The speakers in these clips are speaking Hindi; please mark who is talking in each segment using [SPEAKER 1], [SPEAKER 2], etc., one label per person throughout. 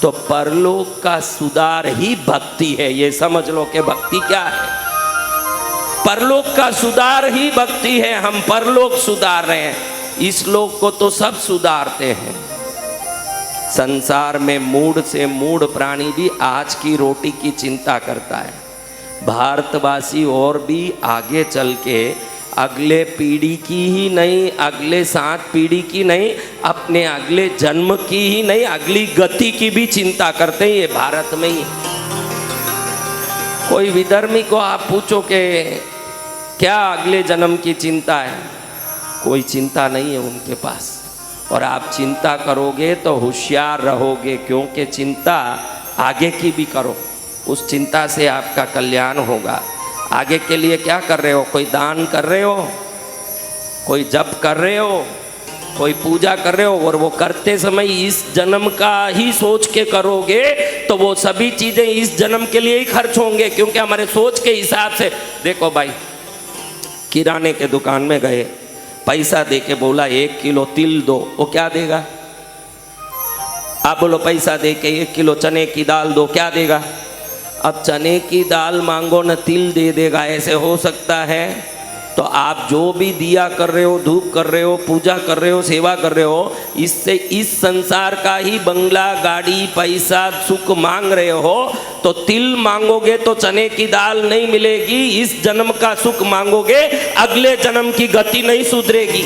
[SPEAKER 1] तो परलोक का सुधार ही भक्ति है। ये समझ लो कि भक्ति क्या है। परलोक का सुधार ही भक्ति है। हम परलोक सुधार रहे हैं, इस लोक को तो सब सुधारते हैं। संसार में मूढ़ से मूढ़ प्राणी भी आज की रोटी की चिंता करता है। भारतवासी और भी आगे चल के अगले पीढ़ी की ही नहीं, अगले 7 पीढ़ी की नहीं, अपने अगले जन्म की ही नहीं, अगली गति की भी चिंता करते हैं। ये भारत में ही कोई विधर्मी को आप पूछो कि क्या अगले जन्म की चिंता है, कोई चिंता नहीं है उनके पास। और आप चिंता करोगे तो होशियार रहोगे, क्योंकि चिंता आगे की भी करो, उस चिंता से आपका कल्याण होगा। आगे के लिए क्या कर रहे हो? कोई दान कर रहे हो, कोई जप कर रहे हो, कोई पूजा कर रहे हो, और वो करते समय इस जन्म का ही सोच के करोगे तो वो सभी चीज़ें इस जन्म के लिए ही खर्च होंगे। क्योंकि हमारे सोच के हिसाब से, देखो भाई, किराने के दुकान में गए, पैसा दे के बोला 1 किलो तिल दो, वो क्या देगा? आप बोलो पैसा दे के 1 किलो चने की दाल दो, क्या देगा? अब चने की दाल मांगो न तिल दे देगा, ऐसे हो सकता है? तो आप जो भी दिया कर रहे हो, धूप कर रहे हो, पूजा कर रहे हो, सेवा कर रहे हो, इससे इस संसार का ही बंगला, गाड़ी, पैसा, सुख मांग रहे हो। तो तिल मांगोगे तो चने की दाल नहीं मिलेगी। इस जन्म का सुख मांगोगे, अगले जन्म की गति नहीं सुधरेगी।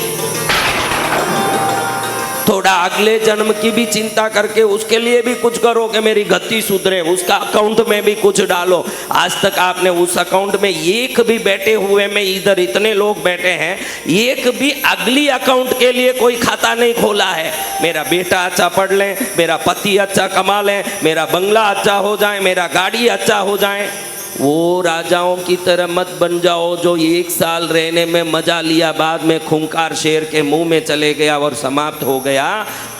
[SPEAKER 1] थोड़ा अगले जन्म की भी चिंता करके उसके लिए भी कुछ करो कि मेरी गति सुधरे, उसका अकाउंट में भी कुछ डालो। आज तक आपने उस अकाउंट में एक भी बैठे हुए में, इधर इतने लोग बैठे हैं, एक भी अगली अकाउंट के लिए कोई खाता नहीं खोला है। मेरा बेटा अच्छा पढ़ ले, मेरा पति अच्छा कमा ले, मेरा बंगला अच्छा हो जाए, मेरा गाड़ी अच्छा हो जाए। वो राजाओं की तरह मत बन जाओ जो 1 साल रहने में मजा लिया, बाद में खूंखार शेर के मुंह में चले गया और समाप्त हो गया।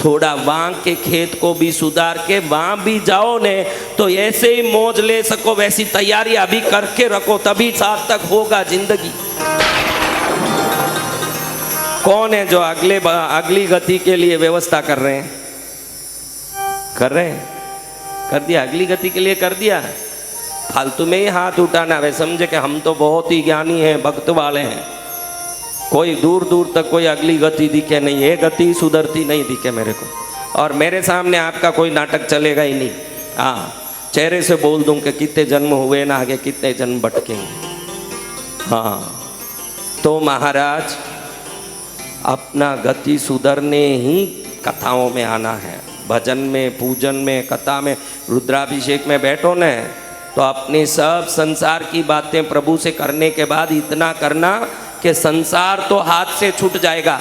[SPEAKER 1] थोड़ा वहाँ के खेत को भी सुधार के वहाँ भी जाओ ने, तो ऐसे ही मौज ले सको, वैसी तैयारी अभी करके रखो, तभी सार्थक होगा जिंदगी। कौन है जो अगली गति के लिए व्यवस्था कर रहे हैं? कर रहे हैं? कर दिया? अगली गति के लिए कर दिया? फालतू में ही हाथ उठाना, वे समझे कि हम तो बहुत ही ज्ञानी हैं, भक्त वाले हैं। कोई दूर दूर तक कोई अगली गति दिखे नहीं, ये गति सुधरती नहीं दिखे मेरे को। और मेरे सामने आपका कोई नाटक चलेगा ही नहीं। हाँ, चेहरे से बोल दूं कि कितने जन्म हुए ना, आगे कितने जन्म भटकेंगे। हाँ, तो महाराज अपना गति सुधरने ही कथाओं में आना है। भजन में, पूजन में, कथा में, रुद्राभिषेक में बैठो न, तो अपने सब संसार की बातें प्रभु से करने के बाद इतना करना कि संसार तो हाथ से छूट जाएगा।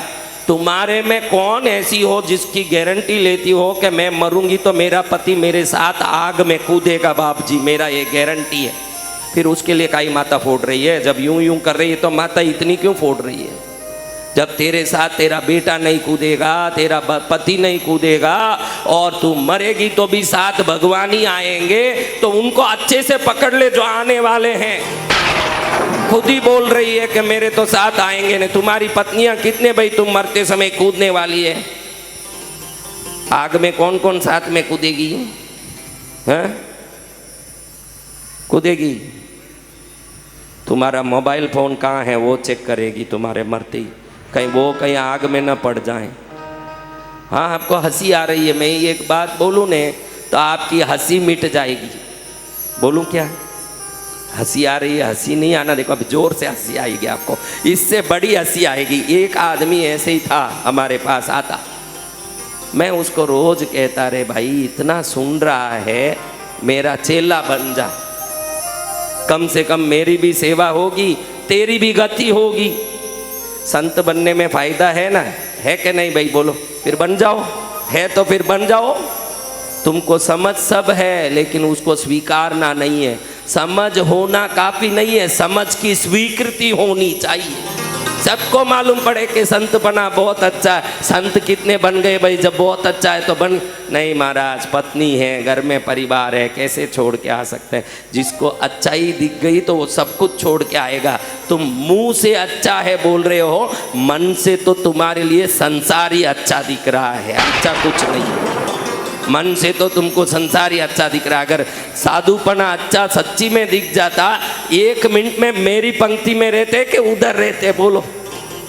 [SPEAKER 1] तुम्हारे में कौन ऐसी हो जिसकी गारंटी लेती हो कि मैं मरूंगी तो मेरा पति मेरे साथ आग में कूदेगा? बाप जी, मेरा ये गारंटी है। फिर उसके लिए काई माता फोड़ रही है? जब यूं यूं कर रही है तो माता इतनी क्यों फोड़ रही है? जब तेरे साथ तेरा बेटा नहीं कूदेगा, तेरा पति नहीं कूदेगा, और तू मरेगी तो भी साथ भगवान ही आएंगे, तो उनको अच्छे से पकड़ ले जो आने वाले हैं। खुद ही बोल रही है कि मेरे तो साथ आएंगे नहीं। तुम्हारी पत्नियां कितने भाई तुम मरते समय कूदने वाली है? आग में कौन कौन साथ में कूदेगी? हैं? कूदेगी? तुम्हारा मोबाइल फोन कहाँ है वो चेक करेगी तुम्हारे मरते ही, कहीं वो कहीं आग में न पड़ जाए। हाँ, आपको हंसी आ रही है, मैं एक बात बोलूँ ने तो आपकी हंसी मिट जाएगी। बोलूँ क्या? हंसी आ रही है? हंसी नहीं आना, देखो अब जोर से हंसी आएगी आपको, इससे बड़ी हंसी आएगी। एक आदमी ऐसे ही था, हमारे पास आता, मैं उसको रोज कहता, रे भाई इतना सुन रहा है, मेरा चेला बन जा, कम से कम मेरी भी सेवा होगी, तेरी भी गति होगी। संत बनने में फायदा है ना, है कि नहीं भाई? बोलो, फिर बन जाओ। है तो फिर बन जाओ। तुमको समझ सब है, लेकिन उसको स्वीकारना नहीं है। समझ होना काफी नहीं है, समझ की स्वीकृति होनी चाहिए। सबको मालूम पड़े कि संत बना बहुत अच्छा है। संत कितने बन गए भाई? जब बहुत अच्छा है तो बन नहीं महाराज, पत्नी है, घर में परिवार है, कैसे छोड़ के आ सकते हैं? जिसको अच्छाई दिख गई तो वो सब कुछ छोड़ के आएगा। तुम मुंह से अच्छा है बोल रहे हो, मन से तो तुम्हारे लिए संसार ही अच्छा दिख रहा है, अच्छा कुछ नहीं है। मन से तो तुमको संसार ही अच्छा दिख रहा है। अगर साधुपना अच्छा सच्ची में दिख जाता, 1 मिनट में मेरी पंक्ति में रहते कि उधर रहते, बोलो।